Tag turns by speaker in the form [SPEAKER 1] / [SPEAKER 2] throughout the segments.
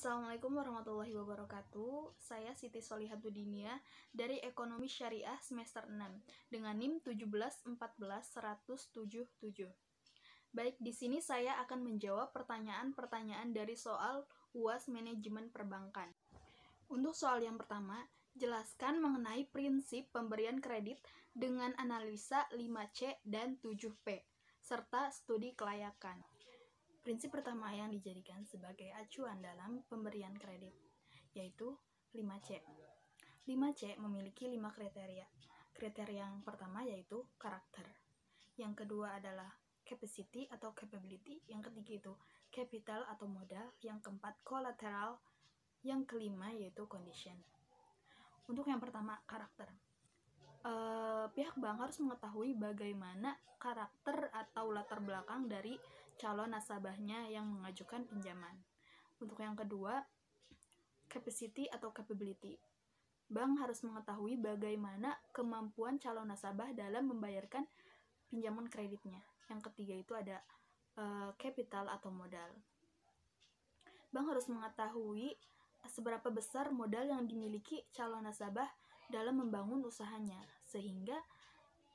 [SPEAKER 1] Assalamualaikum warahmatullahi wabarakatuh. Saya Siti Solihabudinia dari Ekonomi Syariah semester 6 dengan NIM 1714177. Baik, di sini saya akan menjawab pertanyaan-pertanyaan dari soal UAS Manajemen Perbankan. Untuk soal yang pertama, jelaskan mengenai prinsip pemberian kredit dengan analisa 5C dan 7P serta studi kelayakan. Prinsip pertama yang dijadikan sebagai acuan dalam pemberian kredit yaitu 5C. 5C memiliki 5 kriteria. Kriteria yang pertama yaitu karakter. Yang kedua adalah capacity atau capability. Yang ketiga itu capital atau modal. Yang keempat collateral. Yang kelima yaitu condition. Untuk yang pertama karakter. Pihak bank harus mengetahui bagaimana karakter atau latar belakang dari calon nasabahnya yang mengajukan pinjaman. Untuk yang kedua, capacity atau capability. Bank harus mengetahui bagaimana kemampuan calon nasabah dalam membayarkan pinjaman kreditnya. Yang ketiga itu ada capital atau modal. Bank harus mengetahui seberapa besar modal yang dimiliki calon nasabah dalam membangun usahanya, sehingga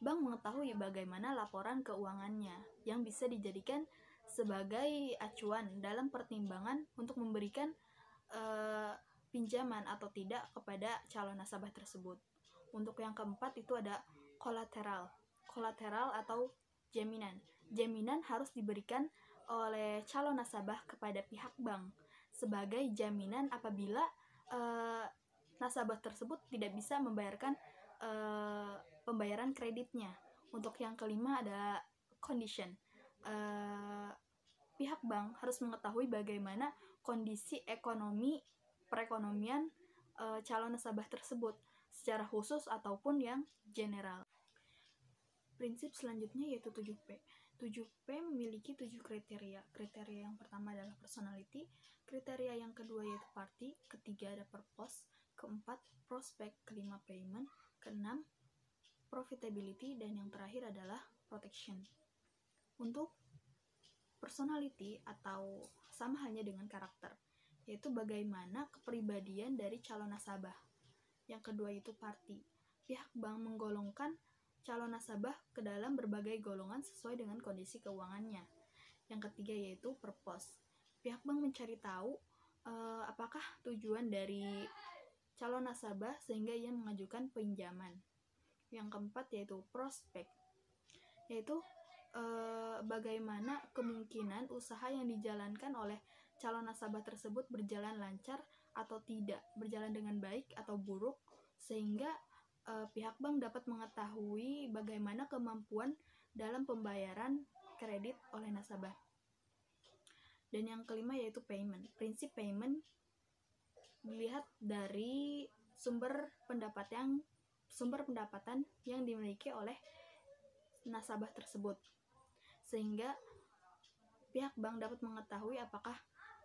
[SPEAKER 1] bank mengetahui bagaimana laporan keuangannya yang bisa dijadikan sebagai acuan dalam pertimbangan untuk memberikan pinjaman atau tidak kepada calon nasabah tersebut. Untuk yang keempat itu ada kolateral. Kolateral atau jaminan. Jaminan harus diberikan oleh calon nasabah kepada pihak bank sebagai jaminan apabila nasabah tersebut tidak bisa membayarkan pembayaran kreditnya. Untuk yang kelima ada condition. Pihak bank harus mengetahui bagaimana kondisi perekonomian calon nasabah tersebut secara khusus ataupun yang general. Prinsip selanjutnya yaitu 7P. 7P memiliki 7 kriteria. Kriteria yang pertama adalah personality, kriteria yang kedua yaitu party, ketiga ada purpose, keempat prospek, kelima payment, keenam profitability, dan yang terakhir adalah protection. Untuk personality atau sama halnya dengan karakter, yaitu bagaimana kepribadian dari calon nasabah. Yang kedua itu party. Pihak bank menggolongkan calon nasabah ke dalam berbagai golongan sesuai dengan kondisi keuangannya. Yang ketiga yaitu purpose. Pihak bank mencari tahu apakah tujuan dari calon nasabah sehingga ia mengajukan pinjaman. Yang keempat yaitu prospek, yaitu bagaimana kemungkinan usaha yang dijalankan oleh calon nasabah tersebut berjalan lancar atau tidak, berjalan dengan baik atau buruk, sehingga pihak bank dapat mengetahui bagaimana kemampuan dalam pembayaran kredit oleh nasabah. Dan yang kelima yaitu payment. Prinsip payment dilihat dari sumber pendapatan yang dimiliki oleh nasabah tersebut, sehingga pihak bank dapat mengetahui apakah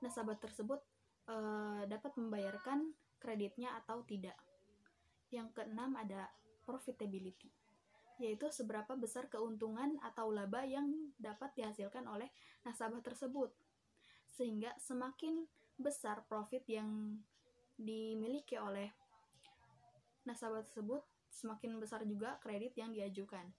[SPEAKER 1] nasabah tersebut dapat membayarkan kreditnya atau tidak. Yang keenam ada profitability, yaitu seberapa besar keuntungan atau laba yang dapat dihasilkan oleh nasabah tersebut, sehingga semakin besar profit yang dimiliki oleh nasabah tersebut, semakin besar juga kredit yang diajukan.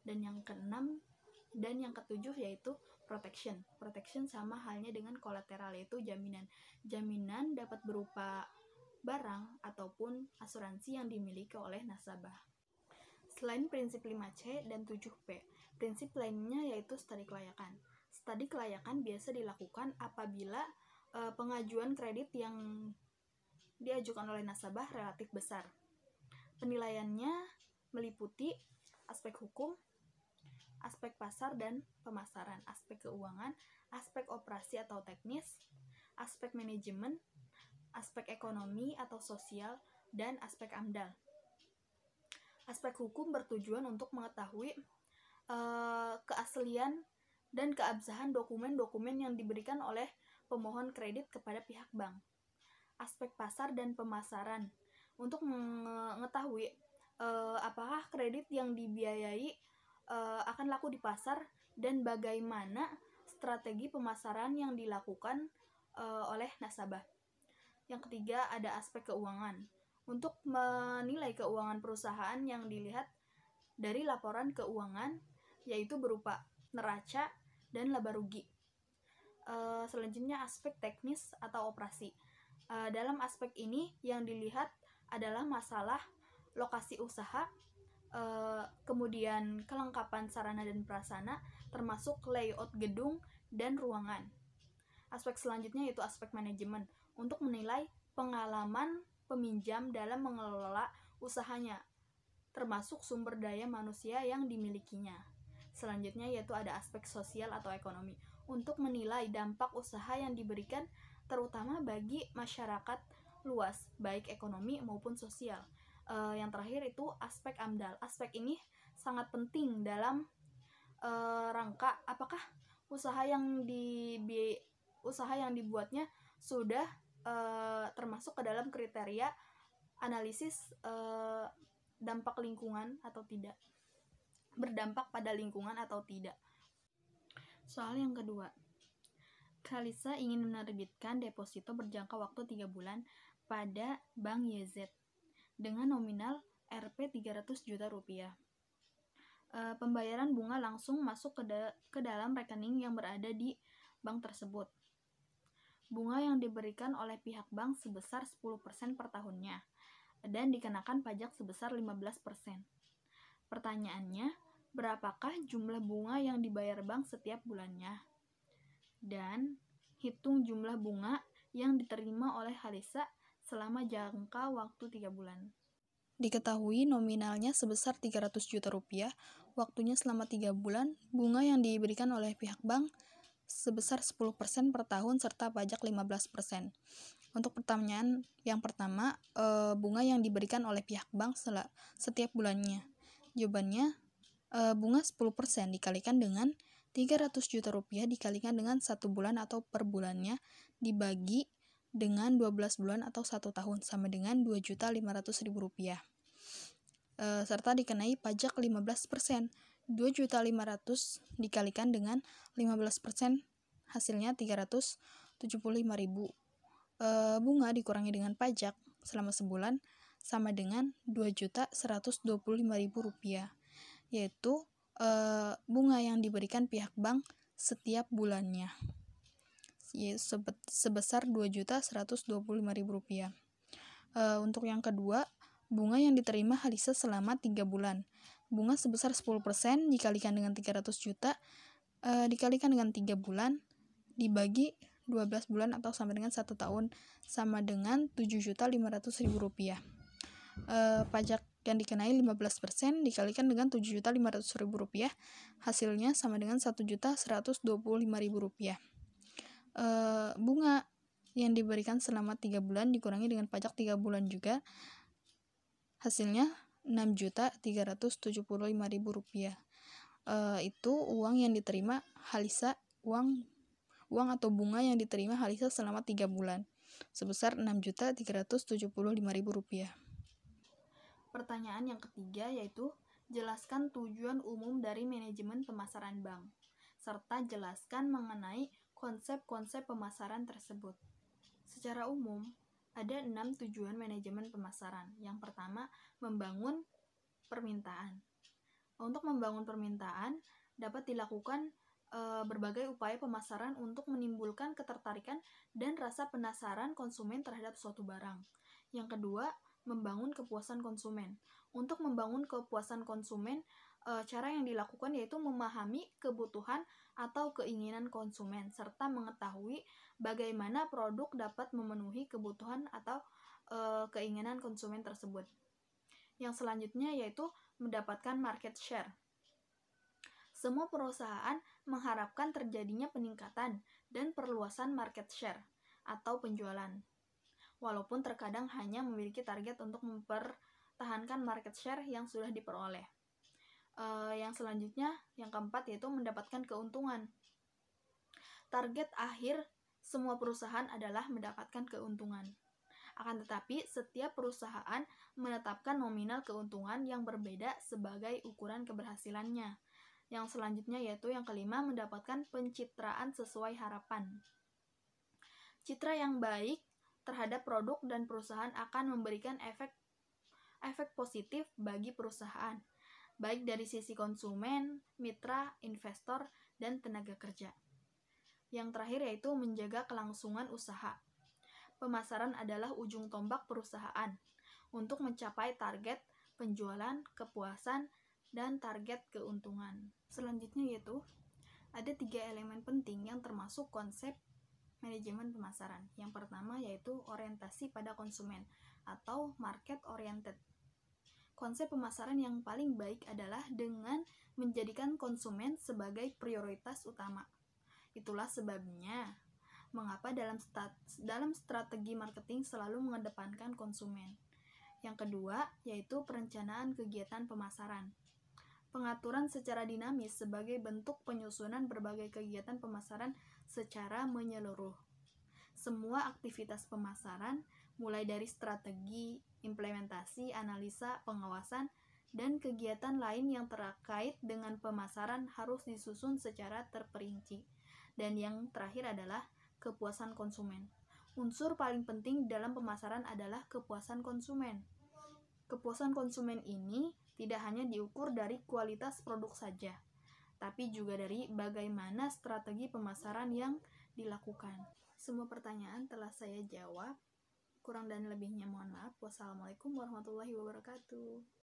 [SPEAKER 1] Dan yang keenam dan yang ketujuh yaitu protection. Protection sama halnya dengan kolateral, yaitu jaminan. Jaminan dapat berupa barang ataupun asuransi yang dimiliki oleh nasabah. Selain prinsip 5C dan 7P, prinsip lainnya yaitu studi kelayakan. Studi kelayakan biasa dilakukan apabila pengajuan kredit yang diajukan oleh nasabah relatif besar. Penilaiannya meliputi aspek hukum, aspek pasar dan pemasaran, aspek keuangan, aspek operasi atau teknis, aspek manajemen, aspek ekonomi atau sosial, dan aspek AMDAL. Aspek hukum bertujuan untuk mengetahui keaslian dan keabsahan dokumen-dokumen yang diberikan oleh pemohon kredit kepada pihak bank. Aspek pasar dan pemasaran untuk mengetahui apakah kredit yang dibiayai akan laku di pasar dan bagaimana strategi pemasaran yang dilakukan oleh nasabah. Yang ketiga ada aspek keuangan. Untuk menilai keuangan perusahaan yang dilihat dari laporan keuangan yaitu berupa neraca dan laba rugi. Selanjutnya aspek teknis atau operasi. Dalam aspek ini yang dilihat adalah masalah lokasi usaha, kemudian kelengkapan sarana dan prasarana, termasuk layout gedung dan ruangan. Aspek selanjutnya yaitu aspek manajemen, untuk menilai pengalaman peminjam dalam mengelola usahanya, termasuk sumber daya manusia yang dimilikinya. Selanjutnya yaitu ada aspek sosial atau ekonomi, untuk menilai dampak usaha yang diberikan terutama bagi masyarakat luas, baik ekonomi maupun sosial. Yang terakhir itu aspek AMDAL. Aspek ini sangat penting dalam rangka apakah usaha yang dibuatnya sudah termasuk ke dalam kriteria analisis dampak lingkungan atau tidak, berdampak pada lingkungan atau tidak. Soal yang kedua, Kalisa ingin menerbitkan deposito berjangka waktu 3 bulan pada Bank YZ dengan nominal Rp 300 juta rupiah. Pembayaran bunga langsung masuk ke dalam rekening yang berada di bank tersebut. Bunga yang diberikan oleh pihak bank sebesar 10% per tahunnya dan dikenakan pajak sebesar 15%. Pertanyaannya, berapakah jumlah bunga yang dibayar bank setiap bulannya? Dan hitung jumlah bunga yang diterima oleh Kalisa selama jangka waktu 3 bulan. Diketahui nominalnya sebesar 300 juta rupiah, waktunya selama 3 bulan, bunga yang diberikan oleh pihak bank sebesar 10% per tahun serta pajak 15%. Untuk pertanyaan yang pertama, bunga yang diberikan oleh pihak bank setiap bulannya. Jawabannya, bunga 10% dikalikan dengan 300 juta rupiah dikalikan dengan 1 bulan atau per bulannya dibagi dengan 12 bulan atau 1 tahun sama dengan 2.500.000 rupiah. Serta dikenai pajak 15%. 2.500.000 dikalikan dengan 15% hasilnya 375.000. Bunga dikurangi dengan pajak selama sebulan sama dengan 2.125.000 rupiah, yaitu bunga yang diberikan pihak bank setiap bulannya sebesar 2.125.000 rupiah. Untuk yang kedua, bunga yang diterima Kalisa selama 3 bulan. Bunga sebesar 10% dikalikan dengan 300 juta dikalikan dengan 3 bulan dibagi 12 bulan atau sama dengan 1 tahun sama dengan 7.500.000 rupiah. Pajak yang dikenai 15% dikalikan dengan 7.500.000 rupiah hasilnya sama dengan 1.125.000 rupiah. Bunga yang diberikan selama 3 bulan dikurangi dengan pajak 3 bulan juga hasilnya 6.375.000 rupiah. Itu uang yang diterima Kalisa, uang atau bunga yang diterima Kalisa selama 3 bulan sebesar 6.375.000 rupiah. Pertanyaan yang ketiga yaitu jelaskan tujuan umum dari manajemen pemasaran bank serta jelaskan mengenai konsep-konsep pemasaran tersebut. Secara umum, ada 6 tujuan manajemen pemasaran. Yang pertama, membangun permintaan. Untuk membangun permintaan, dapat dilakukan berbagai upaya pemasaran untuk menimbulkan ketertarikan dan rasa penasaran konsumen terhadap suatu barang. Yang kedua, membangun kepuasan konsumen. Untuk membangun kepuasan konsumen, cara yang dilakukan yaitu memahami kebutuhan atau keinginan konsumen, serta mengetahui bagaimana produk dapat memenuhi kebutuhan atau keinginan konsumen tersebut. Yang selanjutnya yaitu mendapatkan market share. Semua perusahaan mengharapkan terjadinya peningkatan dan perluasan market share atau penjualan, walaupun terkadang hanya memiliki target untuk mempertahankan market share yang sudah diperoleh. Yang selanjutnya, yang keempat yaitu mendapatkan keuntungan. Target akhir semua perusahaan adalah mendapatkan keuntungan. Akan tetapi, setiap perusahaan menetapkan nominal keuntungan yang berbeda sebagai ukuran keberhasilannya. Yang selanjutnya yaitu yang kelima, mendapatkan pencitraan sesuai harapan. Citra yang baik terhadap produk dan perusahaan akan memberikan efek positif bagi perusahaan, baik dari sisi konsumen, mitra, investor, dan tenaga kerja. Yang terakhir yaitu menjaga kelangsungan usaha. Pemasaran adalah ujung tombak perusahaan untuk mencapai target penjualan, kepuasan, dan target keuntungan. Selanjutnya yaitu ada 3 elemen penting yang termasuk konsep manajemen pemasaran. Yang pertama yaitu orientasi pada konsumen atau market oriented. Konsep pemasaran yang paling baik adalah dengan menjadikan konsumen sebagai prioritas utama. Itulah sebabnya mengapa dalam strategi marketing selalu mengedepankan konsumen. Yang kedua yaitu perencanaan kegiatan pemasaran. Pengaturan secara dinamis sebagai bentuk penyusunan berbagai kegiatan pemasaran secara menyeluruh. Semua aktivitas pemasaran, mulai dari strategi, implementasi, analisa, pengawasan, dan kegiatan lain yang terkait dengan pemasaran harus disusun secara terperinci. Dan yang terakhir adalah kepuasan konsumen. Unsur paling penting dalam pemasaran adalah kepuasan konsumen. Kepuasan konsumen ini tidak hanya diukur dari kualitas produk saja, tapi juga dari bagaimana strategi pemasaran yang dilakukan. Semua pertanyaan telah saya jawab. Kurang dan lebihnya mohon maaf. Wassalamualaikum warahmatullahi wabarakatuh.